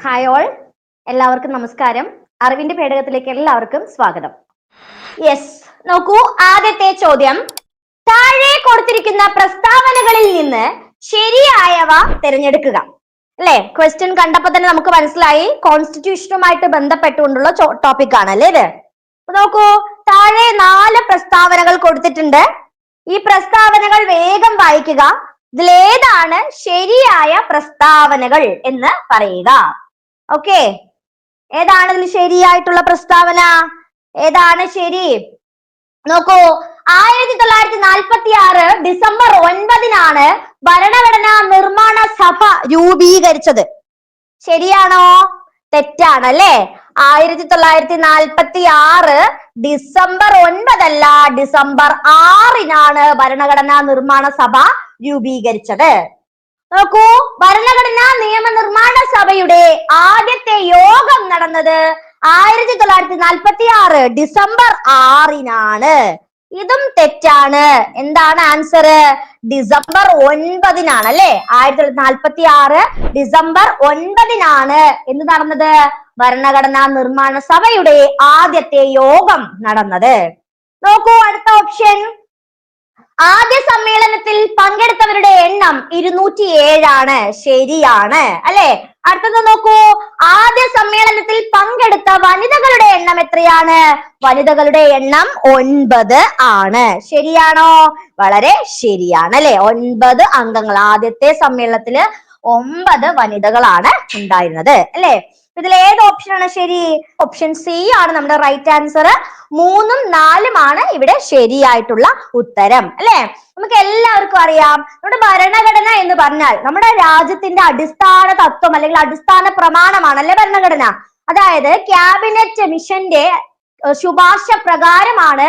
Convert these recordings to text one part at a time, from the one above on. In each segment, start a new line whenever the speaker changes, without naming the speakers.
Hi all, എല്ലാവർക്കും നമസ്കാരം. അറിവിന്റെ പേടകത്തിലേക്ക് എല്ലാവർക്കും സ്വാഗതം. യെസ്, നോക്കൂ, ആദ്യത്തെ ചോദ്യം, താഴെ കൊടുത്തിരിക്കുന്ന പ്രസ്താവനകളിൽ നിന്ന് ശരിയായവ തിരഞ്ഞെടുക്കുക. അല്ലെ, ക്വസ്റ്റ്യൻ കണ്ടപ്പോ തന്നെ നമുക്ക് മനസ്സിലായി കോൺസ്റ്റിറ്റ്യൂഷനുമായിട്ട് ബന്ധപ്പെട്ടുകൊണ്ടുള്ള ടോപ്പിക് ആണ് അല്ലേ ഇത്. നോക്കൂ, താഴെ 4 പ്രസ്താവനകൾ കൊടുത്തിട്ടുണ്ട്. ഈ പ്രസ്താവനകൾ വേഗം വായിക്കുക. ഇതിലേതാണ് ശരിയായ പ്രസ്താവനകൾ എന്ന് പറയുക. ഓക്കെ, ഏതാണ് ഇതിൽ ശരിയായിട്ടുള്ള പ്രസ്താവന? ഏതാണ് ശരി? നോക്കൂ, 1946 ഡിസംബർ 9 ഭരണഘടനാ നിർമ്മാണ സഭ രൂപീകരിച്ചത്. ശരിയാണോ? തെറ്റാണ് അല്ലേ? 1946 ഡിസംബർ 9 അല്ല, ഡിസംബർ 6 ഭരണഘടനാ നിർമ്മാണ സഭ രൂപീകരിച്ചത്. നോക്കൂ, ഭരണഘടനാ നിയമനിർമ്മാണ സഭയുടെ ആദ്യത്തെ യോഗം നടന്നത് 1946 ഡിസംബർ 6 ഇതും തെറ്റാണ്. എന്താണ് ആൻസർ? ഡിസംബർ 9 അല്ലെ? 1946 ഡിസംബർ 9 എന്ത് നടന്നത്? ഭരണഘടനാ നിർമ്മാണ സഭയുടെ ആദ്യത്തെ യോഗം നടന്നത്. നോക്കൂ, അടുത്ത ഓപ്ഷൻ, ആദ്യ സമ്മേളനത്തിൽ പങ്കെടുത്തവരുടെ എണ്ണം 207 ശരിയാണ് അല്ലെ? അടുത്തത് നോക്കൂ, ആദ്യ സമ്മേളനത്തിൽ പങ്കെടുത്ത വനിതകളുടെ എണ്ണം എത്രയാണ്? വനിതകളുടെ എണ്ണം 9 ആണ്. ശരിയാണോ? വളരെ ശരിയാണ് അല്ലെ? 9 അംഗങ്ങൾ. ആദ്യത്തെ സമ്മേളനത്തില് 9 വനിതകളാണ് ഉണ്ടായിരുന്നത് അല്ലെ? ഇതിൽ ഏത് ഓപ്ഷൻ ആണ് ശരി? ഓപ്ഷൻ സി ആണ് നമ്മുടെ റൈറ്റ് ആൻസർ. 3ഉം 4ഉം ആണ് ഇവിടെ ശരിയായിട്ടുള്ള ഉത്തരം അല്ലെ? നമുക്ക് എല്ലാവർക്കും അറിയാം, നമ്മുടെ ഭരണഘടന എന്ന് പറഞ്ഞാൽ നമ്മുടെ രാജ്യത്തിന്റെ അടിസ്ഥാന തത്വം അല്ലെങ്കിൽ അടിസ്ഥാന പ്രമാണമാണ് അല്ലെ ഭരണഘടന. അതായത് ക്യാബിനറ്റ് മിഷന്റെ ശുപാർശ പ്രകാരമാണ്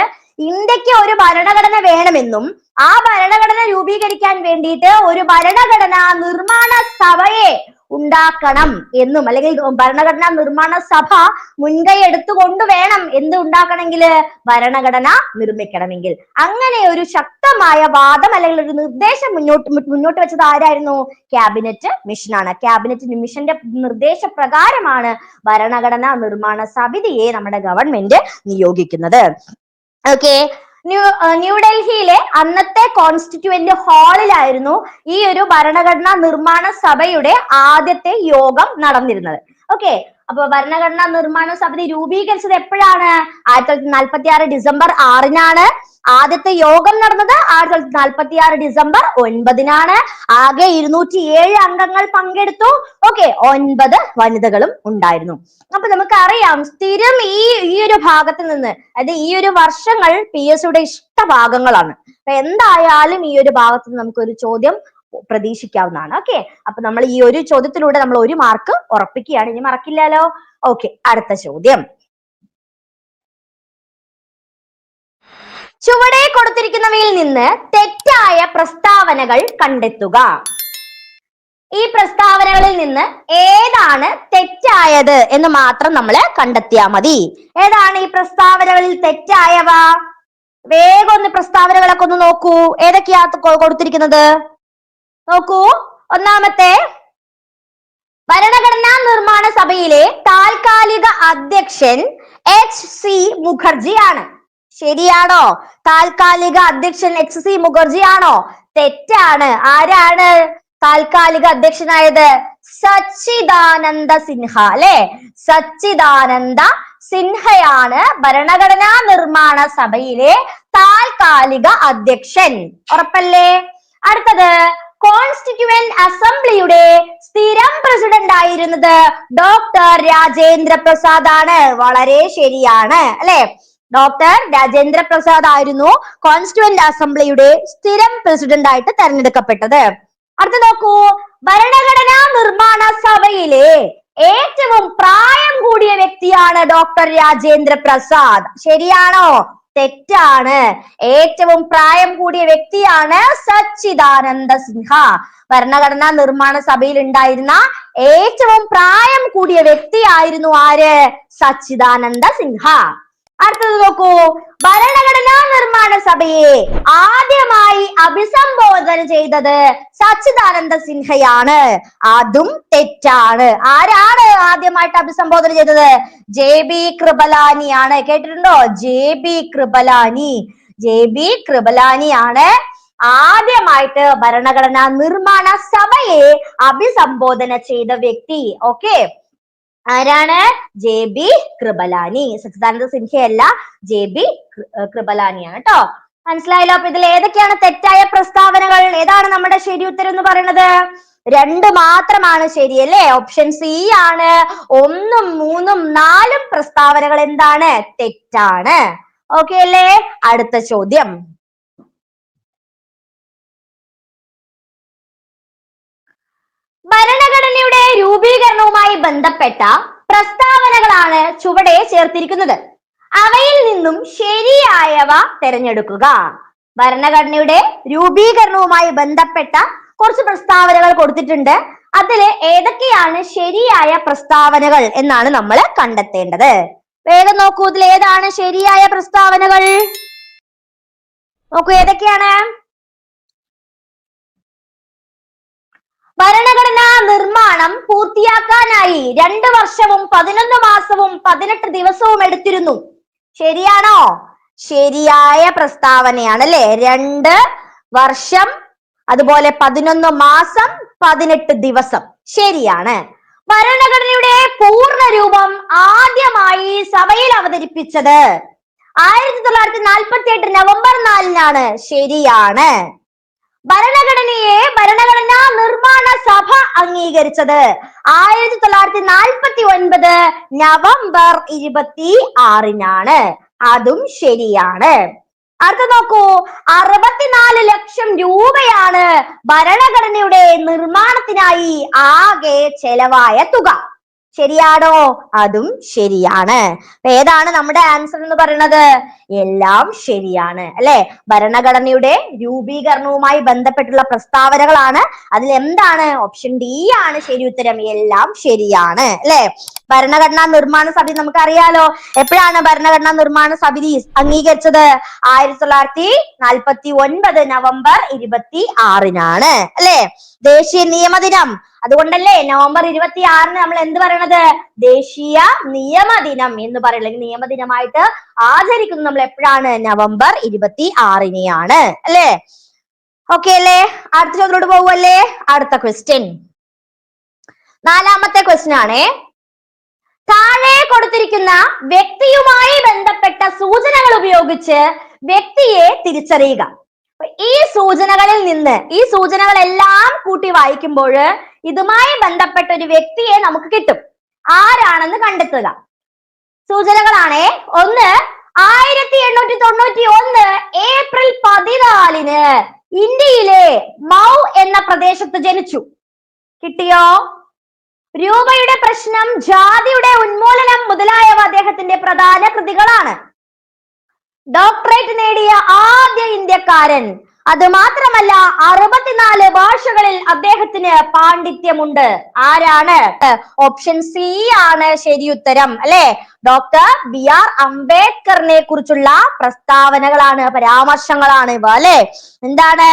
ഇന്ത്യക്ക് ഒരു ഭരണഘടന വേണമെന്നും ആ ഭരണഘടന രൂപീകരിക്കാൻ വേണ്ടിയിട്ട് ഒരു ഭരണഘടനാ നിർമ്മാണ സഭയെ ഉണ്ടാക്കണം എന്നും, അല്ലെങ്കിൽ ഭരണഘടനാ നിർമ്മാണ സഭ മുൻകൈ എടുത്തുകൊണ്ട് വേണം എന്ത് ഉണ്ടാക്കണമെങ്കിൽ? ഭരണഘടന നിർമ്മിക്കണമെങ്കിൽ. അങ്ങനെ ഒരു ശക്തമായ വാദം അല്ലെങ്കിൽ ഒരു നിർദ്ദേശം മുന്നോട്ട് വെച്ചത് ആരായിരുന്നു? ക്യാബിനറ്റ് മിഷനാണ്. ക്യാബിനറ്റ് മിഷന്റെ നിർദ്ദേശപ്രകാരമാണ് ഭരണഘടനാ നിർമ്മാണ സമിതിയെ നമ്മുടെ ഗവൺമെന്റ് നിയോഗിക്കുന്നത്. ഓക്കെ, ന്യൂഡൽഹിയിലെ അന്നത്തെ കോൺസ്റ്റിറ്റ്യൂവന്റ് ഹാളിലായിരുന്നു ഈ ഒരു ഭരണഘടനാ നിർമ്മാണ സഭയുടെ ആദ്യത്തെ യോഗം നടന്നിരുന്നത്. ഓക്കെ, അപ്പൊ ഭരണഘടനാ നിർമ്മാണ സമിതി രൂപീകരിച്ചത് എപ്പോഴാണ്? 1946 ഡിസംബർ 6 ആദ്യത്തെ യോഗം നടന്നത് 1946 ഡിസംബർ 9 ആകെ 207 അംഗങ്ങൾ പങ്കെടുത്തു. ഓക്കെ, 9 വനിതകളും ഉണ്ടായിരുന്നു. അപ്പൊ നമുക്കറിയാം, സ്ഥിരം ഈ ഒരു ഭാഗത്ത് നിന്ന്, അതായത് ഈ ഒരു വർഷങ്ങൾ PSCയുടെ ഇഷ്ട ഭാഗങ്ങളാണ്. അപ്പൊ എന്തായാലും ഈ ഒരു ഭാഗത്ത് നിന്ന് നമുക്കൊരു ചോദ്യം പ്രതീക്ഷിക്കാവുന്നതാണ്. ഓക്കെ, അപ്പൊ നമ്മൾ ഈ ഒരു ചോദ്യത്തിലൂടെ നമ്മൾ 1 മാർക്ക് ഉറപ്പിക്കുകയാണ്. ഇനി മറക്കില്ലല്ലോ. ഓക്കെ, അടുത്ത ചോദ്യം, ചുവടെ കൊടുത്തിരിക്കുന്നവയിൽ നിന്ന് തെറ്റായ പ്രസ്താവനകൾ കണ്ടെത്തുക. ഈ പ്രസ്താവനകളിൽ നിന്ന് ഏതാണ് തെറ്റായത് എന്ന് മാത്രം നമ്മൾ കണ്ടെത്തിയാൽ മതി. ഏതാണ് ഈ പ്രസ്താവനകളിൽ തെറ്റായവ? വേഗം ഒന്ന് പ്രസ്താവനകളൊക്കെ ഒന്ന് നോക്കൂ. ഏതൊക്കെയാ കൊടുത്തിരിക്കുന്നത്? നോക്കൂ, ഒന്നാമത്തെ, ഭരണഘടനാ നിർമ്മാണ സഭയിലെ താൽക്കാലിക അധ്യക്ഷൻ HC മുഖർജി ആണ്. ശരിയാണോ? താൽക്കാലിക അധ്യക്ഷൻ HC മുഖർജി ആണോ? തെറ്റാണ്. ആരാണ് താൽക്കാലിക അധ്യക്ഷനായത്? സച്ചിദാനന്ദ സിൻഹ അല്ലെ? സച്ചിദാനന്ദ സിൻഹയാണ് ഭരണഘടനാ നിർമ്മാണ സഭയിലെ താൽക്കാലിക അധ്യക്ഷൻ. ഉറപ്പല്ലേ? അടുത്തത്, കോൺസ്റ്റിറ്റ്യൂവന്റ് അസംബ്ലിയുടെ സ്ഥിരം പ്രസിഡന്റ് ആയിരുന്നത് ഡോക്ടർ രാജേന്ദ്ര പ്രസാദ് ആണ്. വളരെ ശരിയാണ് അല്ലെ? ഡോക്ടർ രാജേന്ദ്ര പ്രസാദ് ആയിരുന്നു കോൺസ്റ്റിറ്റ്യൂവന്റ് അസംബ്ലിയുടെ സ്ഥിരം പ്രസിഡന്റ് ആയിട്ട് തെരഞ്ഞെടുക്കപ്പെട്ടത്. അടുത്ത നോക്കൂ, ഭരണഘടനാ നിർമ്മാണ സഭയിലെ ഏറ്റവും പ്രായം കൂടിയ വ്യക്തിയാണ് ഡോക്ടർ രാജേന്ദ്ര പ്രസാദ്. ശരിയാണോ? തെറ്റാണ്. ഏറ്റവും പ്രായം കൂടിയ വ്യക്തിയാണ് സച്ചിദാനന്ദ സിൻഹ. ഭരണഘടനാ നിർമ്മാണ സഭയിൽ ഉണ്ടായിരുന്ന ഏറ്റവും പ്രായം കൂടിയ വ്യക്തിയായിരുന്നു ആര്? സച്ചിദാനന്ദ സിൻഹ. അടുത്തത് നോക്കൂ, ഭരണഘടനാ നിർമ്മാണ സഭയെ ആദ്യമായി അഭിസംബോധന ചെയ്തത് സച്ചിദാനന്ദ സിൻഹയാണ്. അതും തെറ്റാണ്. ആരാണ് ആദ്യമായിട്ട് അഭിസംബോധന ചെയ്തത്? JB കൃപലാനിയാണ്. കേട്ടിട്ടുണ്ടോ? JB കൃപലാനി. JB കൃപലാനിയാണ് ആദ്യമായിട്ട് ഭരണഘടനാ നിർമ്മാണ സഭയെ അഭിസംബോധന ചെയ്ത വ്യക്തി. ഓക്കെ, ആരാണ്? JB കൃപലാനി. സച്ചിദാനന്ദ സിൻഹയല്ല, JB കൃപലാനിയാണ് കേട്ടോ. മനസ്സിലായല്ലോ? അപ്പൊ ഇതിൽ ഏതൊക്കെയാണ് തെറ്റായ പ്രസ്താവനകൾ? ഏതാണ് നമ്മുടെ ശരി ഉത്തരം എന്ന് പറയുന്നത്? 2 മാത്രമാണ് ശരി, അല്ലേ? ഓപ്ഷൻ സി ആണ്. 1ഉം 3ഉം 4ഉം പ്രസ്താവനകൾ എന്താണ്? തെറ്റാണ്. ഓക്കെ അല്ലേ? അടുത്ത ചോദ്യം, ഭരണഘടനയുടെ രൂപീകരണവുമായി ബന്ധപ്പെട്ട പ്രസ്താവനകളാണ് ചുവടെ ചേർത്തിരിക്കുന്നത്. അവയിൽ നിന്നും ശരിയായവ തിരഞ്ഞെടുക്കുക. ഭരണഘടനയുടെ രൂപീകരണവുമായി ബന്ധപ്പെട്ട കുറച്ച് പ്രസ്താവനകൾ കൊടുത്തിട്ടുണ്ട്. അതില് ഏതൊക്കെയാണ് ശരിയായ പ്രസ്താവനകൾ എന്നാണ് നമ്മൾ കണ്ടെത്തേണ്ടത്. വേഗം നോക്കൂ, ഇതിൽ ഏതാണ് ശരിയായ പ്രസ്താവനകൾ? നോക്കൂ, ഏതൊക്കെയാണ്? ഭരണഘടനാ നിർമ്മാണം പൂർത്തിയാക്കാനായി 2 വർഷവും 11 മാസവും 18 ദിവസവും എടുത്തിരുന്നു. ശരിയാണോ? ശരിയായ പ്രസ്താവനയാണ്, അല്ലെ? 2 വർഷം, അതുപോലെ 11 മാസം 18 ദിവസം. ശരിയാണ്. ഭരണഘടനയുടെ പൂർണ്ണ രൂപം ആദ്യമായി സഭയിൽ അവതരിപ്പിച്ചത് 1948 നവംബർ 4-നാണ്. ശരിയാണ്. ഭരണഘടനാ നിർമ്മാണ സഭ അംഗീകരിച്ചത് 1949 നവംബർ 26-നാണ്. അതും ശരിയാണ്. അടുത്ത നോക്കൂ, 64 ലക്ഷം രൂപയാണ് ഭരണഘടനയുടെ നിർമ്മാണത്തിനായി ആകെ ചെലവായ തുക. ശരിയാണോ? അതും ശരിയാണ്. ഏതാണ് നമ്മുടെ ആൻസർ എന്ന് പറയുന്നത്? എല്ലാം ശരിയാണ്, അല്ലെ? ഭരണഘടനയുടെ രൂപീകരണവുമായി ബന്ധപ്പെട്ടുള്ള പ്രസ്താവനകളാണ്. അതിൽ എന്താണ്? ഓപ്ഷൻ ഡി ആണ് ശരി ഉത്തരം. എല്ലാം ശരിയാണ്, അല്ലെ? ഭരണഘടനാ നിർമ്മാണ സമിതി നമുക്കറിയാലോ. എപ്പോഴാണ് ഭരണഘടനാ നിർമ്മാണ സമിതി അംഗീകരിച്ചത്? 1949 നവംബർ 26-നാണ്, അല്ലെ? ദേശീയ നിയമദിനം, അതുകൊണ്ടല്ലേ നവംബർ 26-ന് നമ്മൾ എന്ത് പറയണത്? ദേശീയ നിയമദിനം എന്ന് പറയുന്നത്. നിയമദിനമായിട്ട് ആചരിക്കുന്നത് നമ്മൾ എപ്പോഴാണ്? നവംബർ 26-നെയാണ്, അല്ലെ? ഓക്കെ അല്ലേ? അടുത്ത ചോദ്യത്തിലോട്ട് പോവല്ലേ? അടുത്ത ക്വസ്റ്റ്യൻ, 4ാമത്തെ ക്വസ്റ്റ്യൻ ആണേ. താഴെ കൊടുത്തിരിക്കുന്ന വ്യക്തിയുമായി ബന്ധപ്പെട്ട സൂചനകൾ ഉപയോഗിച്ച് വ്യക്തിയെ തിരിച്ചറിയുക. ഈ സൂചനകളെല്ലാം കൂട്ടി വായിക്കുമ്പോൾ ഇതുമായി ബന്ധപ്പെട്ട ഒരു വ്യക്തിയെ നമുക്ക് കിട്ടും. ആരാണെന്ന് കണ്ടെത്തുക. സൂചനകളാണേ. 1, 1891 ഏപ്രിൽ 14-ന് ഇന്ത്യയിലെ മൗ എന്ന പ്രദേശത്ത് ജനിച്ചു. കിട്ടിയോ? രൂപയുടെ പ്രശ്നം, ജാതിയുടെ ഉന്മൂലനം മുതലായവ അദ്ദേഹത്തിന്റെ പ്രധാന കൃതികളാണ്. ഡോക്ടറേറ്റ് നേടിയ ആദ്യ ഇന്ത്യക്കാരൻ. അത് മാത്രമല്ല 64 ഭാഷകളിൽ അദ്ദേഹത്തിന് പാണ്ഡിത്യമുണ്ട്. ആരാണ്? ഓപ്ഷൻ സി ആണ് ശരി ഉത്തരം, അല്ലെ? ഡോക്ടർ BR അംബേദ്കറിനെ കുറിച്ചുള്ള പ്രസ്താവനകളാണ്, പരാമർശങ്ങളാണ് ഇവ, അല്ലെ? എന്താണ്?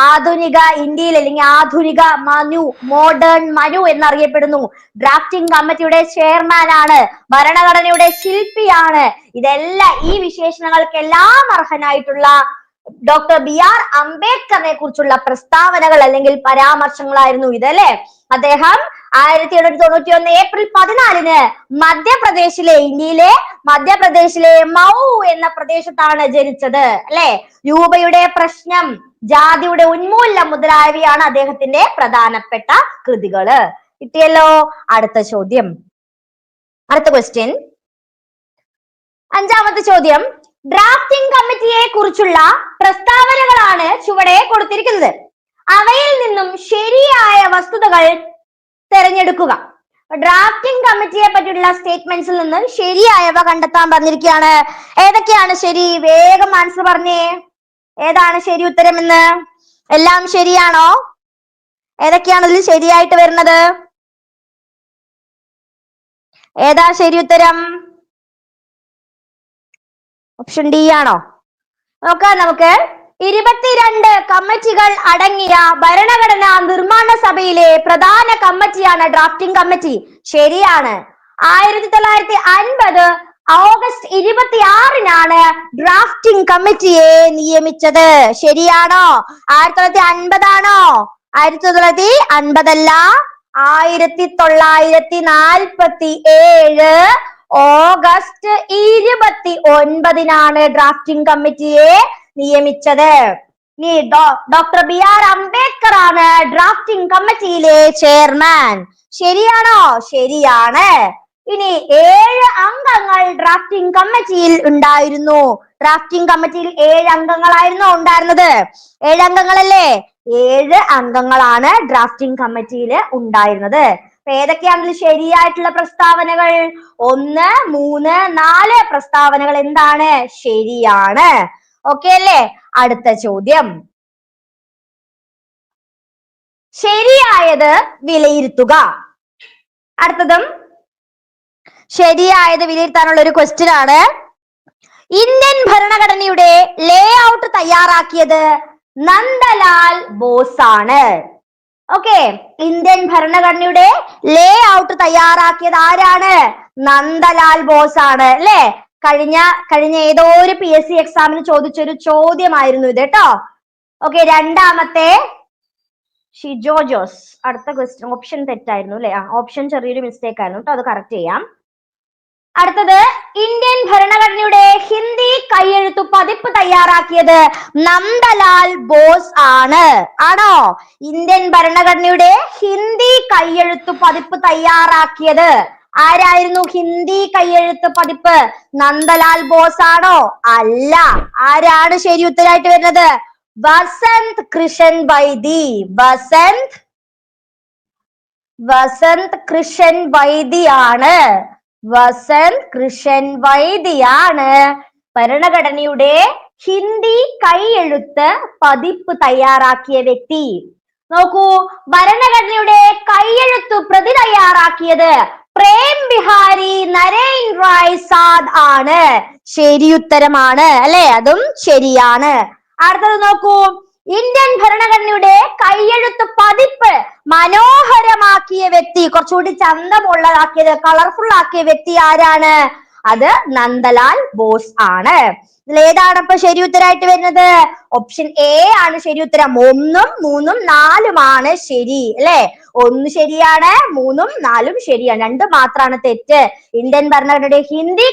ആധുനിക ഇന്ത്യയിൽ, അല്ലെങ്കിൽ ആധുനിക മനു, മോഡേൺ മനു എന്നറിയപ്പെടുന്നു. ഡ്രാഫ്റ്റിംഗ് കമ്മിറ്റിയുടെ ചെയർമാൻ ആണ്. ഭരണഘടനയുടെ ശില്പിയാണ്. ഇതെല്ലാം, ഈ വിശേഷണങ്ങൾക്കെല്ലാം അർഹനായിട്ടുള്ള ഡോക്ടർ BR അംബേദ്കറിനെ കുറിച്ചുള്ള പ്രസ്താവനകൾ അല്ലെങ്കിൽ പരാമർശങ്ങളായിരുന്നു ഇതല്ലേ. അദ്ദേഹം 1891 ഏപ്രിൽ 14-ന് ഇന്ത്യയിലെ മധ്യപ്രദേശിലെ മൗ എന്ന പ്രദേശത്താണ് ജനിച്ചത്, അല്ലെ? രൂപയുടെ പ്രശ്നം, ജാതിയുടെ ഉന്മൂലനം മുതലായവയാണ് അദ്ദേഹത്തിന്റെ പ്രധാനപ്പെട്ട കൃതികള്. കിട്ടിയല്ലോ? അടുത്ത ചോദ്യം, അടുത്ത ക്വസ്റ്റ്യൻ, 5ാമത്തെ ചോദ്യം. ഡ്രാഫ്റ്റിംഗ് കമ്മിറ്റിയെ കുറിച്ചുള്ള പ്രസ്താവനകളാണ് ചുവടെ കൊടുത്തിരിക്കുന്നത്. അവയിൽ നിന്നും ശരിയായ വസ്തുതകൾ തിരഞ്ഞെടുക്കുക. ഡ്രാഫ്റ്റിംഗ് കമ്മിറ്റിയെ പറ്റിയുള്ള സ്റ്റേറ്റ്മെന്റ്സിൽ നിന്ന് ശരിയായവ കണ്ടെത്താൻ പറഞ്ഞിരിക്കുകയാണ്. ഏതൊക്കെയാണ് ശരി? വേഗം ആൻസർ പറഞ്ഞേ. ഏതാണ് ശരി ഉത്തരം എന്ന്? എല്ലാം ശരിയാണോ? ഏതൊക്കെയാണ് ഇതിൽ ശരിയായിട്ട് വരുന്നത്? ഏതാ ശരി ഉത്തരം? ഓപ്ഷൻ ഡി ആണോ? നോക്കാം നമുക്ക്. 22 കമ്മിറ്റികൾ അടങ്ങിയ ഭരണഘടനാ നിർമ്മാണ സഭയിലെ പ്രധാന കമ്മിറ്റിയാണ് ഡ്രാഫ്റ്റിംഗ് കമ്മിറ്റി. ശരിയാണ്. 1950 ഓഗസ്റ്റ് 26-നാണ് ഡ്രാഫ്റ്റിംഗ് കമ്മിറ്റിയെ നിയമിച്ചത്. ശരിയാണോ? 1950 ആണോ? 1950 അല്ല, 1947 ഓഗസ്റ്റ് 29-നാണ് ഡ്രാഫ്റ്റിംഗ് കമ്മിറ്റിയെ നിയമിച്ചത്. ഇനി ഡോക്ടർ BR അംബേദ്കർ ആണ് ഡ്രാഫ്റ്റിംഗ് കമ്മിറ്റിയിലെ ചെയർമാൻ. ശരിയാണോ? ശരിയാണ്. ഇനി 7 അംഗങ്ങൾ ഡ്രാഫ്റ്റിംഗ് കമ്മിറ്റിയിൽ ഉണ്ടായിരുന്നു. ഡ്രാഫ്റ്റിംഗ് കമ്മിറ്റിയിൽ 7 അംഗങ്ങളായിരുന്നു ഉണ്ടായിരുന്നത്. 7 അംഗങ്ങളല്ലേ? 7 അംഗങ്ങളാണ് ഡ്രാഫ്റ്റിംഗ് കമ്മിറ്റിയിൽ ഉണ്ടായിരുന്നത്. ഏതൊക്കെയാണ് ശരിയായിട്ടുള്ള പ്രസ്താവനകൾ? 1, 3, 4 പ്രസ്താവനകൾ എന്താണ്? ശരിയാണ്. ഓക്കെ അല്ലേ? അടുത്ത ചോദ്യം. ശരിയായത് വിലയിരുത്തുക. അടുത്തതും ശരിയായത് വിലയിരുത്താനുള്ള ഒരു ക്വസ്റ്റ്യൻ ആണ്. ഇന്ത്യൻ ഭരണഘടനയുടെ ലേ ഔട്ട് തയ്യാറാക്കിയത് നന്ദലാൽ ബോസ് ആണ്. ഓക്കെ, ഇന്ത്യൻ ഭരണഘടനയുടെ ലേ ഔട്ട് തയ്യാറാക്കിയത് ആരാണ്? നന്ദലാൽ ബോസ് ആണ് അല്ലെ? കഴിഞ്ഞ ഏതോ ഒരു PSC എക്സാമിന് ചോദിച്ചൊരു ചോദ്യമായിരുന്നു ഇത് കേട്ടോ. ഓക്കെ, രണ്ടാമത്തെ ഷിജോ ജോസ്. അടുത്ത ക്വസ്റ്റ്യൻ ഓപ്ഷൻ തെറ്റായിരുന്നു അല്ലെ? ഓപ്ഷൻ ചെറിയൊരു മിസ്റ്റേക്ക് ആയിരുന്നു കേട്ടോ, അത് കറക്റ്റ് ചെയ്യാം. അടുത്തത്, ഇന്ത്യൻ ഭരണഘടനയുടെ ഹിന്ദി കൈയെഴുത്തു പതിപ്പ് തയ്യാറാക്കിയത് നന്ദലാൽ ബോസ് ആണ്. ആണോ? ഇന്ത്യൻ ഭരണഘടനയുടെ ഹിന്ദി കൈയെഴുത്തു പതിപ്പ് തയ്യാറാക്കിയത് ആരായിരുന്നു? ഹിന്ദി കൈയെഴുത്ത് പതിപ്പ് നന്ദലാൽ ബോസ് ആണോ? അല്ല. ആരാണ് ശരി ഉത്തരമായിട്ട് വരുന്നത്? വസന്ത് കൃഷ്ൺ വൈദി. വസന്ത് കൃഷ്ൺ വൈദിയാണ്. വസന്ത് കൃഷ്ൺ വൈദിയാണ് ഭരണഘടനയുടെ ഹിന്ദി കൈയെഴുത്ത് പതിപ്പ് തയ്യാറാക്കിയ വ്യക്തി. നോക്കൂ, ഭരണഘടനയുടെ കൈയെഴുത്തു പ്രതി തയ്യാറാക്കിയത് പ്രേം ബിഹാരി നരൈൻ റായ് സാദ് ആണ്. ശരിയുത്തരമാണ് അല്ലെ? അതും ശരിയാണ്. അടുത്തത് നോക്കൂ, ഇന്ത്യൻ ഭരണഘടനയുടെ കൈയെഴുത്ത് പതിപ്പ് മനോഹരമാക്കിയ വ്യക്തി, കുറച്ചുകൂടി ചന്തമുള്ളതാക്കിയത്, കളർഫുൾ ആക്കിയ വ്യക്തി ആരാണ്? അത് നന്ദലാൽ ബോസ് ആണ്. ഇതിലേതാണ് അപ്പൊ ശരി ഉത്തരമായിട്ട് വരുന്നത്? ഓപ്ഷൻ എ ആണ് ശരി ഉത്തരം. 1, 3, 4 ശരി അല്ലെ? 1 ശരിയാണ്, 3, 4 ശരിയാണ്, 2 മാത്രമാണ് തെറ്റ്. ഇന്ത്യൻ ഭരണഘടനയുടെ ഹിന്ദി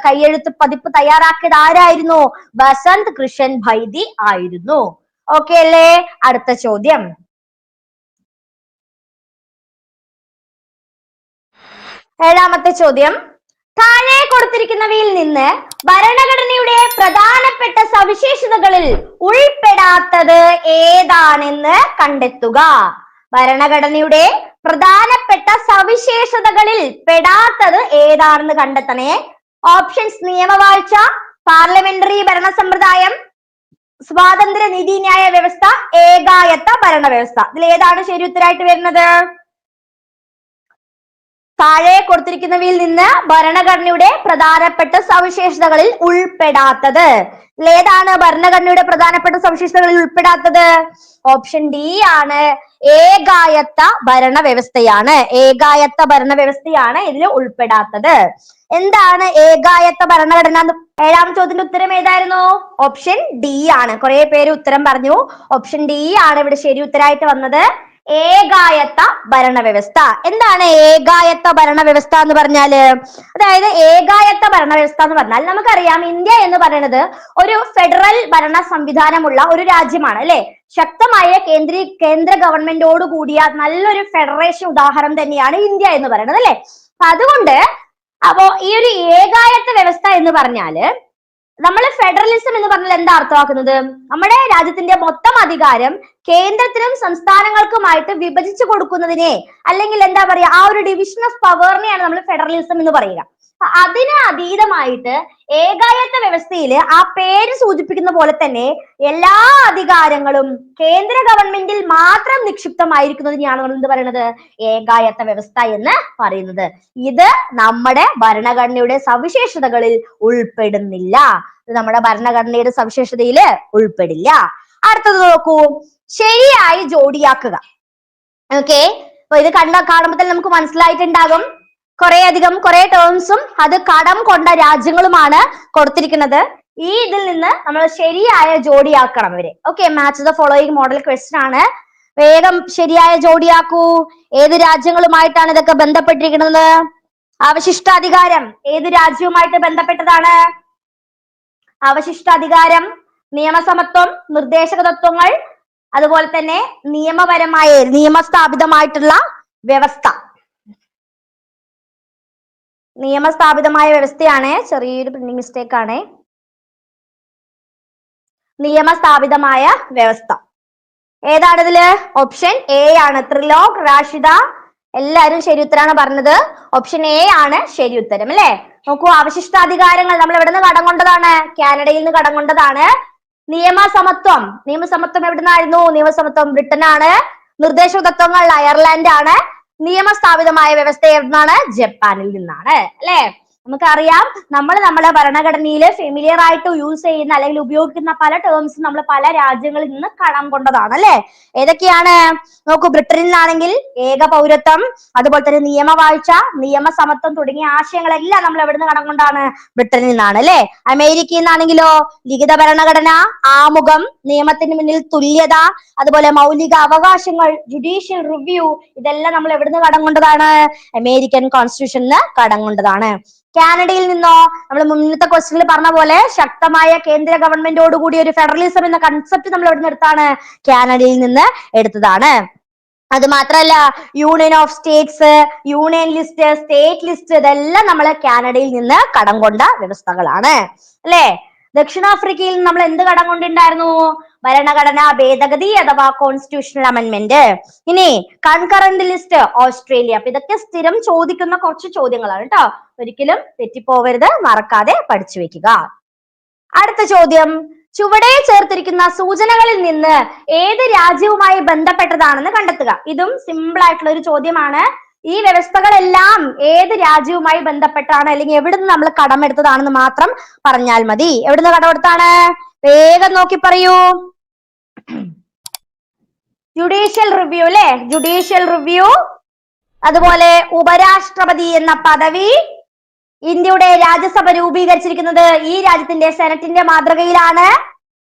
കൈയെഴുത്ത് പതിപ്പ് തയ്യാറാക്കിയത് ആരായിരുന്നു? വസന്ത് കൃഷ്ൺ വൈദി ആയിരുന്നു. ഓക്കെ അല്ലേ? അടുത്ത ചോദ്യം. ഏഴാമത്തെ ചോദ്യം. താഴെ കൊടുത്തിരിക്കുന്നവയിൽ നിന്ന് ഭരണഘടനയുടെ പ്രധാനപ്പെട്ട സവിശേഷതകളിൽ ഉൾപ്പെടാത്തത് ഏതാണെന്ന് കണ്ടെത്തുക. ഭരണഘടനയുടെ പ്രധാനപ്പെട്ട സവിശേഷതകളിൽ പെടാത്തത് ഏതാണെന്ന് കണ്ടെത്തണേ. ഓപ്ഷൻസ്: നിയമവാഴ്ച, പാർലമെന്ററി ഭരണ സമ്പ്രദായം, സ്വാതന്ത്ര്യ നീതിന്യായ വ്യവസ്ഥ, ഏകായത്ത ഭരണ വ്യവസ്ഥ. ഇതിൽ ഏതാണ് ശരി ഉത്തരമായിട്ട് വരുന്നത്? താഴെ കൊടുത്തിരിക്കുന്നവയിൽ നിന്ന് ഭരണഘടനയുടെ പ്രധാനപ്പെട്ട സവിശേഷതകളിൽ ഉൾപ്പെടാത്തത്. ഏതാണ് ഭരണഘടനയുടെ പ്രധാനപ്പെട്ട സവിശേഷതകളിൽ ഉൾപ്പെടാത്തത്? ഓപ്ഷൻ ഡി ആണ്, ഏകായത്ത ഭരണ വ്യവസ്ഥയാണ്. ഏകായത്ത ഭരണ വ്യവസ്ഥയാണ് ഇതിൽ ഉൾപ്പെടാത്തത്. എന്താണ് ഏകായത്ത ഭരണഘടന? ഏഴാം ചോദ്യത്തിന്റെ ഉത്തരം ഏതായിരുന്നു? ഓപ്ഷൻ ഡി ആണ്. കുറെ പേര് ഉത്തരം പറഞ്ഞു. ഓപ്ഷൻ ഡി ആണ് ഇവിടെ ശരി ഉത്തരമായിട്ട് വന്നത്. ഏകായത്ത ഭരണ വ്യവസ്ഥ. എന്താണ് ഏകായത്ത ഭരണ വ്യവസ്ഥ എന്ന് പറഞ്ഞാല്? അതായത് ഏകായത്ത ഭരണ വ്യവസ്ഥ എന്ന് പറഞ്ഞാൽ നമുക്കറിയാം, ഇന്ത്യ എന്ന് പറയുന്നത് ഒരു ഫെഡറൽ ഭരണ സംവിധാനമുള്ള ഒരു രാജ്യമാണ് അല്ലെ? ശക്തമായ കേന്ദ്ര ഗവൺമെന്റോട് കൂടിയ നല്ലൊരു ഫെഡറേഷൻ ഉദാഹരണം തന്നെയാണ് ഇന്ത്യ എന്ന് പറയുന്നത് അല്ലെ? അതുകൊണ്ട് ഈ ഒരു ഏകായത്ത വ്യവസ്ഥ എന്ന് പറഞ്ഞാല്, നമ്മൾ ഫെഡറലിസം എന്ന് പറഞ്ഞാൽ എന്താ അർത്ഥമാക്കുന്നത്? നമ്മുടെ രാജ്യത്തിന്റെ മൊത്തം അധികാരം കേന്ദ്രത്തിനും സംസ്ഥാനങ്ങൾക്കുമായിട്ട് വിഭജിച്ചു കൊടുക്കുന്നതിനെ, അല്ലെങ്കിൽ എന്താ പറയാ, ആ ഒരു ഡിവിഷൻ ഓഫ് പവറിനെയാണ് നമ്മൾ ഫെഡറലിസം എന്ന് പറയുക. അതിന് അതീതമായിട്ട് ഏകായത്ത വ്യവസ്ഥയിൽ ആ പേര് സൂചിപ്പിക്കുന്ന പോലെ തന്നെ എല്ലാ അധികാരങ്ങളും കേന്ദ്ര ഗവൺമെന്റിൽ മാത്രം നിക്ഷിപ്തമായിരിക്കുന്നതിനെയാണ് നമ്മൾ എന്ത് പറയുന്നത്, ഏകായത്ത വ്യവസ്ഥ എന്ന് പറയുന്നത്. ഇത് നമ്മുടെ ഭരണഘടനയുടെ സവിശേഷതകളിൽ ഉൾപ്പെടുന്നില്ല. ഇത് നമ്മുടെ ഭരണഘടനയുടെ സവിശേഷതയിൽ ഉൾപ്പെടില്ല. അടുത്തത് നോക്കൂ, ശരിയായി ജോഡിയാക്കുക. ഓക്കെ, അപ്പൊ ഇത് കാണുമ്പോൾ തന്നെ നമുക്ക് മനസ്സിലായിട്ടുണ്ടാകും കുറെ ടേംസും അത് കടം കൊണ്ട രാജ്യങ്ങളുമാണ് കൊടുത്തിരിക്കുന്നത്. ഈ ഇതിൽ നിന്ന് നമ്മൾ ശരിയായ ജോഡിയാക്കണം ഇവര്. Okay, match the following model question ആണ്. വേഗം ശരിയായ ജോഡിയാക്കൂ. ഏത് രാജ്യങ്ങളുമായിട്ടാണ് ഇതൊക്കെ ബന്ധപ്പെട്ടിരിക്കുന്നത്? അവശിഷ്ടാധികാരം ഏത് രാജ്യവുമായിട്ട് ബന്ധപ്പെട്ടതാണ്? അവശിഷ്ടാധികാരം, നിയമസമത്വം, നിർദ്ദേശക തത്വങ്ങൾ, അതുപോലെ തന്നെ നിയമപരമായ നിയമസ്ഥാപിതമായിട്ടുള്ള വ്യവസ്ഥ. നിയമസ്ഥാപിതമായ വ്യവസ്ഥയാണ്, ചെറിയൊരു പ്രിന്റിംഗ് മിസ്റ്റേക്ക് ആണ്. നിയമസ്ഥാപിതമായ വ്യവസ്ഥ ഏതാണ് ഇതില്? ഓപ്ഷൻ എ ആണ്. ത്രിലോക്, റാഷിദ എല്ലാരും ശരി ഉത്തരാണ് പറഞ്ഞത്. ഓപ്ഷൻ എ ആണ് ശരി ഉത്തരം അല്ലെ. നോക്കൂ, അവശിഷ്ടാധികാരങ്ങൾ നമ്മൾ എവിടെ നിന്ന് കടം കൊണ്ടതാണ്? കാനഡയിൽ നിന്ന് കടം കൊണ്ടതാണ്. നിയമസമത്വം എവിടെ നിന്നായിരുന്നു? നിയമസമത്വം ബ്രിട്ടനാണ്. നിർദ്ദേശക തത്വങ്ങൾ അയർലാൻഡ് ആണ്. നിയമസ്ഥാപിതമായ വ്യവസ്ഥ എവിടുന്നാണ്? ജപ്പാനിൽ നിന്നാണ് അല്ലെ. നമുക്കറിയാം, നമ്മൾ നമ്മുടെ ഭരണഘടനയിൽ ഫെമിലിയർ ആയിട്ട് യൂസ് ചെയ്യുന്ന അല്ലെങ്കിൽ ഉപയോഗിക്കുന്ന പല ടേംസും നമ്മൾ പല രാജ്യങ്ങളിൽ നിന്ന് കടം കൊണ്ടതാണ് അല്ലെ. ഏതൊക്കെയാണ് നോക്കൂ, ബ്രിട്ടനിൽ നിന്നാണെങ്കിൽ ഏക പൗരത്വം, അതുപോലെ തന്നെ നിയമവാഴ്ച, നിയമസമത്വം തുടങ്ങിയ ആശയങ്ങളെല്ലാം നമ്മൾ എവിടുന്ന് കടം കൊണ്ടാണ്? ബ്രിട്ടനിൽ നിന്നാണ് അല്ലെ. അമേരിക്കയിൽ നിന്നാണെങ്കിലോ ലിഖിത ഭരണഘടന, ആമുഖം, നിയമത്തിന് മുന്നിൽ തുല്യത, അതുപോലെ മൗലിക അവകാശങ്ങൾ, ജുഡീഷ്യൽ റിവ്യൂ, ഇതെല്ലാം നമ്മൾ എവിടുന്ന് കടം കൊണ്ടതാണ്? അമേരിക്കൻ കോൺസ്റ്റിറ്റ്യൂഷന് കടം കൊണ്ടതാണ്. കാനഡയിൽ നിന്നോ നമ്മൾ മുന്നത്തെ ക്വസ്റ്റ്യനിൽ പറഞ്ഞ പോലെ ശക്തമായ കേന്ദ്ര ഗവൺമെന്റോട് കൂടി ഒരു ഫെഡറലിസം എന്ന കൺസെപ്റ്റ് നമ്മൾ എവിടെ നിന്ന് എടുത്താണ്? കാനഡയിൽ നിന്ന് എടുത്തതാണ്. അത് മാത്രല്ല, union of States, union list, state list, ഇതെല്ലാം നമ്മൾ കാനഡയിൽ നിന്ന് കടം കൊണ്ട വ്യവസ്ഥകളാണ് അല്ലെ. ദക്ഷിണാഫ്രിക്കയിൽ നമ്മൾ എന്ത് കടം കൊണ്ടുണ്ടായിരുന്നു? ഭരണഘടനാ ഭേദഗതി അഥവാ കോൺസ്റ്റിറ്റ്യൂഷണൽ അമെന്റ്മെന്റ്. ഇനി കൺകറന്റ് ലിസ്റ്റ് ഓസ്ട്രേലിയ. അപ്പൊ ഇതൊക്കെ സ്ഥിരം ചോദിക്കുന്ന കുറച്ച് ചോദ്യങ്ങളാണ് കേട്ടോ. ഒരിക്കലും തെറ്റിപ്പോവരുത്, മറക്കാതെ പഠിച്ചു വെക്കുക. അടുത്ത ചോദ്യം, ചുവടെ ചേർത്തിരിക്കുന്ന സൂചനകളിൽ നിന്ന് ഏത് രാജ്യവുമായി ബന്ധപ്പെട്ടതാണെന്ന് കണ്ടെത്തുക. ഇതും സിമ്പിൾ ആയിട്ടുള്ള ഒരു ചോദ്യമാണ്. ഈ വ്യവസ്ഥകളെല്ലാം ഏത് രാജ്യവുമായി ബന്ധപ്പെട്ടാണ് അല്ലെങ്കിൽ എവിടുന്ന് നമ്മൾ കടമെടുത്തതാണെന്ന് മാത്രം പറഞ്ഞാൽ മതി. എവിടുന്ന് കടമെടുത്താണ്? വേഗം നോക്കി പറയൂ. ജുഡീഷ്യൽ റിവ്യൂ അല്ലെ, ജുഡീഷ്യൽ റിവ്യൂ, അതുപോലെ ഉപരാഷ്ട്രപതി എന്ന പദവി. ഇന്ത്യയുടെ രാജ്യസഭ രൂപീകരിച്ചിരിക്കുന്നത് ഈ രാജ്യത്തിന്റെ സെനറ്റിന്റെ മാതൃകയിലാണ്.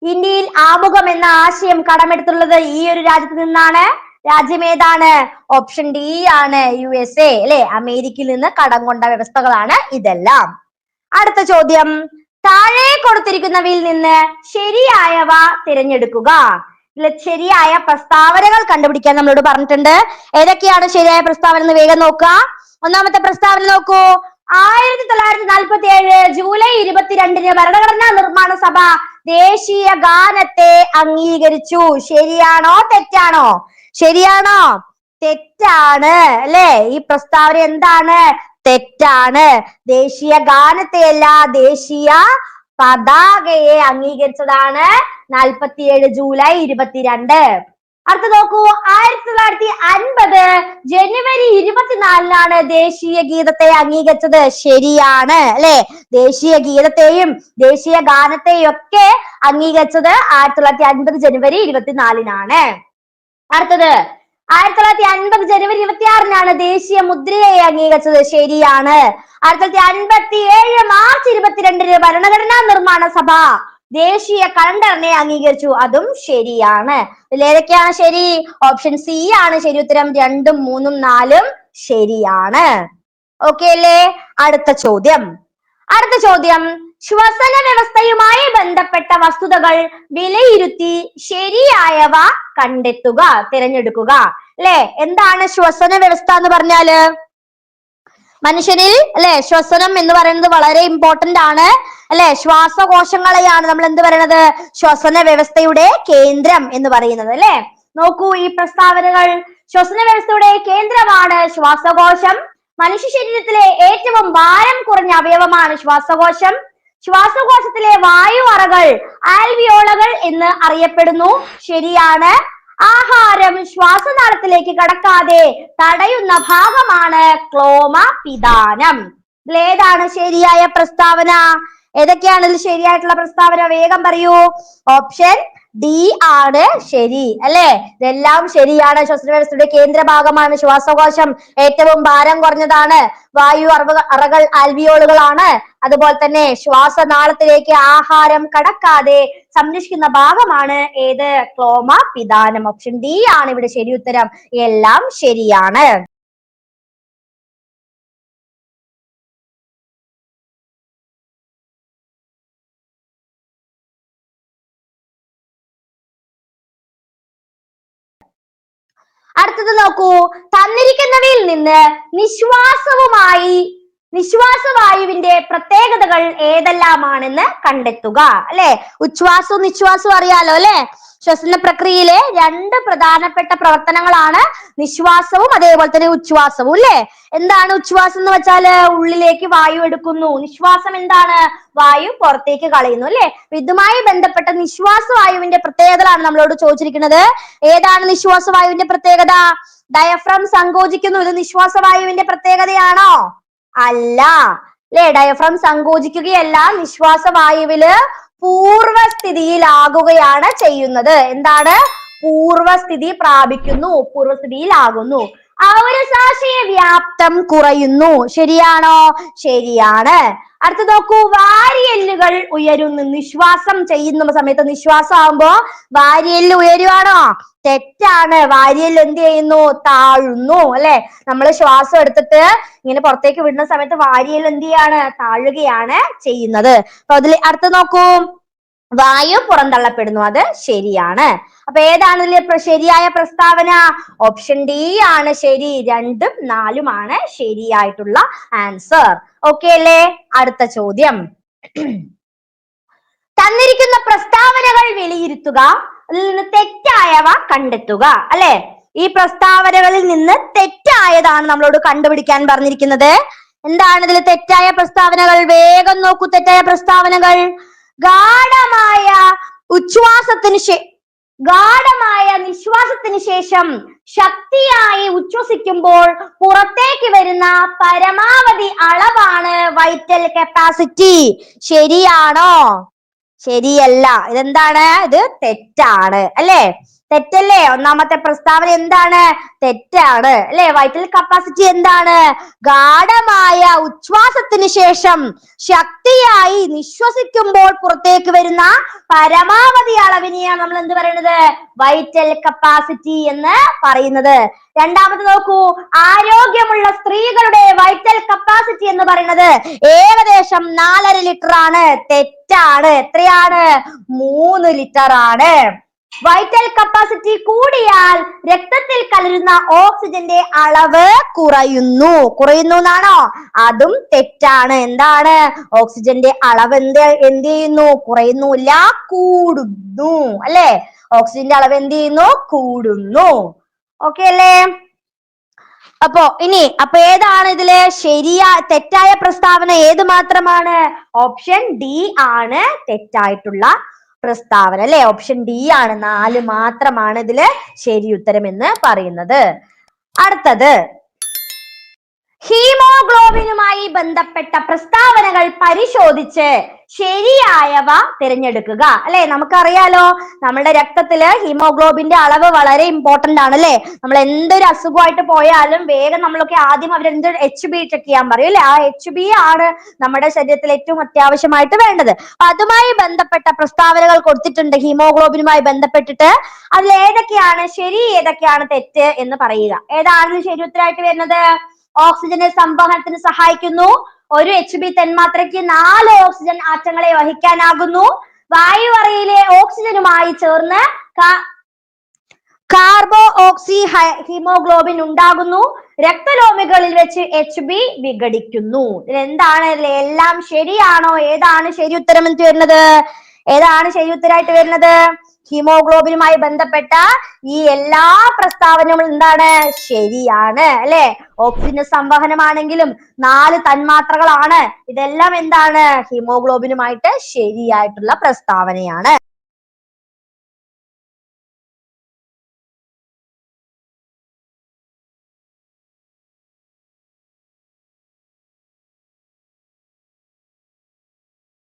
ഇന്ത്യയിൽ ആമുഖം എന്ന ആശയം കടമെടുത്തുള്ളത് ഈ ഒരു രാജ്യത്ത് നിന്നാണ്. രാജ്യം ഏതാണ്? ഓപ്ഷൻ ഡി ആണ്, USA അല്ലെ. അമേരിക്കയിൽ നിന്ന് കടം കൊണ്ട വ്യവസ്ഥകളാണ് ഇതെല്ലാം. അടുത്ത ചോദ്യം, താഴെ കൊടുത്തിരിക്കുന്നവയിൽ നിന്ന് ശരിയായവ തിരഞ്ഞെടുക്കുക. ഇതിൽ ശരിയായ പ്രസ്താവനകൾ കണ്ടുപിടിക്കാൻ നമ്മളോട് പറഞ്ഞിട്ടുണ്ട്. ഏതൊക്കെയാണ് ശരിയായ പ്രസ്താവന എന്ന് വേഗം നോക്കുക. ഒന്നാമത്തെ പ്രസ്താവന നോക്കൂ, 1947 ജൂലൈ 22 ഭരണഘടനാ നിർമ്മാണ സഭ ദേശീയ ഗാനത്തെ അംഗീകരിച്ചു. ശരിയാണോ തെറ്റാണോ? ശരിയാണോ? തെറ്റാണ് അല്ലെ. ഈ പ്രസ്താവന എന്താണ്? തെറ്റാണ്. ദേശീയ ഗാനത്തെയല്ല, ദേശീയ പതാകയെ അംഗീകരിച്ചതാണ് 47 ജൂലൈ 22. അടുത്ത നോക്കൂ, 1950 ജനുവരി 24 ദേശീയ ഗീതത്തെ അംഗീകരിച്ചത്. ശരിയാണ് അല്ലെ. ദേശീയ ഗീതത്തെയും ദേശീയ ഗാനത്തെയും ഒക്കെ അംഗീകരിച്ചത് 1950 ജനുവരി 24. അടുത്തത് 1950 ജനുവരി 26 ദേശീയ മുദ്രയെ അംഗീകരിച്ചത്. ശരിയാണ്. 1957 മാർച്ച് 22 ഭരണഘടനാ നിർമ്മാണ സഭ ദേശീയ കലണ്ടറിനെ അംഗീകരിച്ചു. അതും ശരിയാണ്. ഇതിൽ ഏതൊക്കെയാണ് ശരി? ഓപ്ഷൻ സി ആണ് ശരി ഉത്തരം. 2, 3, 4 ശരിയാണ്. ഓക്കെ അല്ലേ. അടുത്ത ചോദ്യം, ശ്വസന വ്യവസ്ഥയുമായി ബന്ധപ്പെട്ട വസ്തുതകൾ വിലയിരുത്തി ശരിയായവ കണ്ടെത്തുക, തിരഞ്ഞെടുക്കുക അല്ലെ. എന്താണ് ശ്വസന വ്യവസ്ഥ എന്ന് പറഞ്ഞാല്? മനുഷ്യരിൽ അല്ലെ ശ്വസനം എന്ന് പറയുന്നത് വളരെ ഇമ്പോർട്ടന്റ് ആണ് അല്ലെ. ശ്വാസകോശങ്ങളെയാണ് നമ്മൾ എന്ത് പറയുന്നത്? ശ്വസന വ്യവസ്ഥയുടെ കേന്ദ്രം എന്ന് പറയുന്നത് അല്ലെ. നോക്കൂ ഈ പ്രസ്താവനകൾ. ശ്വസന വ്യവസ്ഥയുടെ കേന്ദ്രമാണ് ശ്വാസകോശം. മനുഷ്യ ശരീരത്തിലെ ഏറ്റവും ഭാരം കുറഞ്ഞ അവയവമാണ് ശ്വാസകോശം. ശ്വാസകോശത്തിലെ വായു അറകൾ ആൽവിയോളകൾ എന്ന് അറിയപ്പെടുന്നു. ശരിയാണ്. ആഹാരം ശ്വാസനാളത്തിലേക്ക് കടക്കാതെ തടയുന്ന ഭാഗമാണ് ക്ലോമപിതാനം. ഇതിലേതാണ് ശരിയായ പ്രസ്താവന? ഏതൊക്കെയാണ് ഇതിൽ ശരിയായിട്ടുള്ള പ്രസ്താവന? വേഗം പറയൂ. ഓപ്ഷൻ ഡി ആണ് ശരി, അല്ലെ? ഇതെല്ലാം ശരിയാണ്. ശ്വസനവ്യവസ്ഥയുടെ കേന്ദ്രഭാഗമാണ് ശ്വാസകോശം. ഏറ്റവും ഭാരം കുറഞ്ഞതാണ്. വായു അറകൾ ആൽവിയോളുകളാണ്. അതുപോലെ തന്നെ ശ്വാസനാളത്തിലേക്ക് ആഹാരം കടക്കാതെ സംരക്ഷിക്കുന്ന ഭാഗമാണ് ഏത്? ക്ലോമപിതാനം. ഓപ്ഷൻ ഡി ആണ് ഇവിടെ ശരി ഉത്തരം. എല്ലാം ശരിയാണ്. അടുത്തത് നോക്കൂ. തന്നിരിക്കുന്നവയിൽ നിന്ന് നിശ്വാസവായുവിന്റെ പ്രത്യേകതകൾ ഏതെല്ലാമാണെന്ന് കണ്ടെത്തുക. അല്ലെ? ഉച്ഛ്വാസവും നിശ്വാസവും അറിയാലോ, അല്ലെ? ശ്വസന പ്രക്രിയയിലെ രണ്ട് പ്രധാനപ്പെട്ട പ്രവർത്തനങ്ങളാണ് നിശ്വാസവും അതേപോലെ തന്നെ ഉച്ഛ്വാസവും, അല്ലെ? എന്താണ് ഉച്ഛ്വാസം എന്ന് വെച്ചാല്? ഉള്ളിലേക്ക് വായു എടുക്കുന്നു. നിശ്വാസം എന്താണ്? വായു പുറത്തേക്ക് കളയുന്നു, അല്ലെ? ഇതുമായി ബന്ധപ്പെട്ട നിശ്വാസവായുവിന്റെ പ്രത്യേകതകളാണ് നമ്മളോട് ചോദിച്ചിരിക്കുന്നത്. ഏതാണ് നിശ്വാസവായുവിന്റെ പ്രത്യേകത? ഡയഫ്രം സങ്കോചിക്കുന്നു. ഇത് നിശ്വാസവായുവിന്റെ പ്രത്യേകതയാണോ? അല്ല, അല്ലെ? ഡയഫ്രം സങ്കോചിക്കുകയല്ല. നിശ്വാസവായുവില് പൂർവസ്ഥിതിയിലാകുകയാണ് ചെയ്യുന്നത്. എന്താണ്? പൂർവസ്ഥിതി പ്രാപിക്കുന്നു, പൂർവസ്ഥിതിയിലാകുന്നു. ഔരസാശയ വ്യാപ്തം കുറയുന്നു. ശരിയാണോ? ശരിയാണ്. അടുത്ത നോക്കൂ. വാരിയെല്ലുകൾ ഉയരുന്നു. നിശ്വാസം ചെയ്യുന്ന സമയത്ത് നിശ്വാസം ആകുമ്പോ വാരിയെല്ല് ഉയരുവാണോ? തെറ്റാണ്. വാരിയെല്ല് എന്ത് ചെയ്യുന്നു? താഴുന്നു, അല്ലെ? നമ്മൾ ശ്വാസം എടുത്തിട്ട് ഇങ്ങനെ പുറത്തേക്ക് വിടുന്ന സമയത്ത് വാരിയെല്ല് എന്ത് ചെയ്യാണ്? താഴുകയാണ് ചെയ്യുന്നത്. അപ്പൊ അതിൽ അടുത്ത് നോക്കൂ. വായു പുറന്തള്ളപ്പെടുന്നു. അത് ശരിയാണ്. അപ്പൊ ഏതാണ് ഇതിലെ ശരിയായ പ്രസ്താവന? ഓപ്ഷൻ ഡി ആണ് ശരി. 2ഉം 4ഉമാണ് ശരിയായിട്ടുള്ള ആൻസർ. ഓക്കെ അല്ലേ? അടുത്ത ചോദ്യം. തന്നിരിക്കുന്ന പ്രസ്താവനകൾ വിലയിരുത്തുക. അതിൽ നിന്ന് തെറ്റായവ കണ്ടെത്തുക. അല്ലെ? ഈ പ്രസ്താവനകളിൽ നിന്ന് തെറ്റായതാണ് നമ്മളോട് കണ്ടുപിടിക്കാൻ പറഞ്ഞിരിക്കുന്നത്. എന്താണ് ഇതിൽ തെറ്റായ പ്രസ്താവനകൾ? വേഗം നോക്കൂ. തെറ്റായ പ്രസ്താവനകൾ: ഗാഢമായ നിശ്വാസത്തിന് ശേഷം ശക്തിയായി ഉച്ഛ്വസിക്കുമ്പോൾ പുറത്തേക്ക് വരുന്ന പരമാവധി അളവാണ് വൈറ്റൽ കപ്പാസിറ്റി. ശരിയാണോ? ശരിയല്ല. ഇതെന്താണ്? ഇത് തെറ്റാണ്, അല്ലെ? തെറ്റല്ലേ? ഒന്നാമത്തെ പ്രസ്താവന എന്താണ്? തെറ്റാണ്, അല്ലെ? വൈറ്റൽ കപ്പാസിറ്റി എന്താണ്? ഗാഢമായ ഉച്ഛ്വാസത്തിന് ശേഷം ശക്തിയായി നിശ്വസിക്കുമ്പോൾ പുറത്തേക്ക് വരുന്ന പരമാവധി അളവിനെയാണ് നമ്മൾ എന്ത് പറയുന്നത്? വൈറ്റൽ കപ്പാസിറ്റി എന്ന് പറയുന്നത്. രണ്ടാമത് നോക്കൂ. ആരോഗ്യമുള്ള സ്ത്രീകളുടെ വൈറ്റൽ കപ്പാസിറ്റി എന്ന് പറയുന്നത് ഏകദേശം 4.5 ലിറ്റർ ആണ്. തെറ്റാണ്. എത്രയാണ്? 3 ലിറ്റർ ആണ്. വൈറ്റൽ കപ്പാസിറ്റി കൂടിയാൽ രക്തത്തിൽ കലരുന്ന ഓക്സിജന്റെ അളവ് കുറയുന്നു എന്നാണോ? അതും തെറ്റാണ്. എന്താണ്? ഓക്സിജന്റെ അളവ് എന്ത് ചെയ്യുന്നു? കുറയുന്നില്ല, കൂടുന്നു, അല്ലെ? ഓക്സിജന്റെ അളവ് എന്ത് ചെയ്യുന്നു? കൂടുന്നു. ഓക്കെ അല്ലേ? അപ്പൊ ഏതാണ് ഇതില് തെറ്റായ പ്രസ്താവന? ഏത് മാത്രമാണ്? ഓപ്ഷൻ ഡി ആണ് തെറ്റായിട്ടുള്ള പ്രസ്താവന, അല്ലെ? ഓപ്ഷൻ ഡി ആണ്. 4 മാത്രമാണ് ഇതില് ശരി ഉത്തരം എന്ന് പറയുന്നത്. അടുത്തത്, ഹീമോഗ്ലോബിനുമായി ബന്ധപ്പെട്ട പ്രസ്താവനകൾ പരിശോധിച്ച് ശരിയായവ തിരഞ്ഞെടുക്കുക. അല്ലെ? നമുക്കറിയാലോ, നമ്മുടെ രക്തത്തില് ഹീമോഗ്ലോബിന്റെ അളവ് വളരെ ഇമ്പോർട്ടന്റ് ആണ്, അല്ലെ? നമ്മൾ എന്തൊരു അസുഖമായിട്ട് പോയാലും വേഗം നമ്മളൊക്കെ ആദ്യം അവരെന്ത് HB ചെക്ക് ചെയ്യാൻ പറയും, അല്ലെ? ആ HB ആണ് നമ്മുടെ ശരീരത്തിൽ ഏറ്റവും അത്യാവശ്യമായിട്ട് വേണ്ടത്. അപ്പൊ അതുമായി ബന്ധപ്പെട്ട പ്രസ്താവനകൾ കൊടുത്തിട്ടുണ്ട് ഹീമോഗ്ലോബിനുമായി ബന്ധപ്പെട്ടിട്ട്. അതിൽ ഏതൊക്കെയാണ് ശരി, ഏതൊക്കെയാണ് തെറ്റ് എന്ന് പറയുക. ഏതാണ് ശരി ഉത്തരമായിട്ട് വരുന്നത്? ഓക്സിജന്റെ സംവഹനത്തിന് സഹായിക്കുന്നു. ഒരു HB തന്മാത്രയ്ക്ക് 4 ഓക്സിജൻ ആറ്റങ്ങളെ വഹിക്കാനാകുന്നു. വായു അറയിലെ ഓക്സിജനുമായി ചേർന്ന് കാർബോ ഓക്സി ഹീമോഗ്ലോബിൻ ഉണ്ടാകുന്നു. രക്തലോമികളിൽ വെച്ച് HB വിഘടിക്കുന്നു. എന്താണ്? എല്ലാം ശരിയാണോ? ഏതാണ് ശരി ഉത്തരം എന്ന് വരുന്നത്? ഏതാണ് ശരി ഉത്തരായിട്ട് വരുന്നത്? ഹീമോഗ്ലോബിനുമായി ബന്ധപ്പെട്ട ഈ എല്ലാ പ്രസ്താവനകളും എന്താണ്? ശരിയാണ് അല്ലെ? ഓക്സിജൻ സംവഹനമാണെങ്കിലും 4 തന്മാത്രകളാണ്. ഇതെല്ലാം എന്താണ്? ഹീമോഗ്ലോബിനുമായിട്ട് ശരിയായിട്ടുള്ള പ്രസ്താവനയാണ്.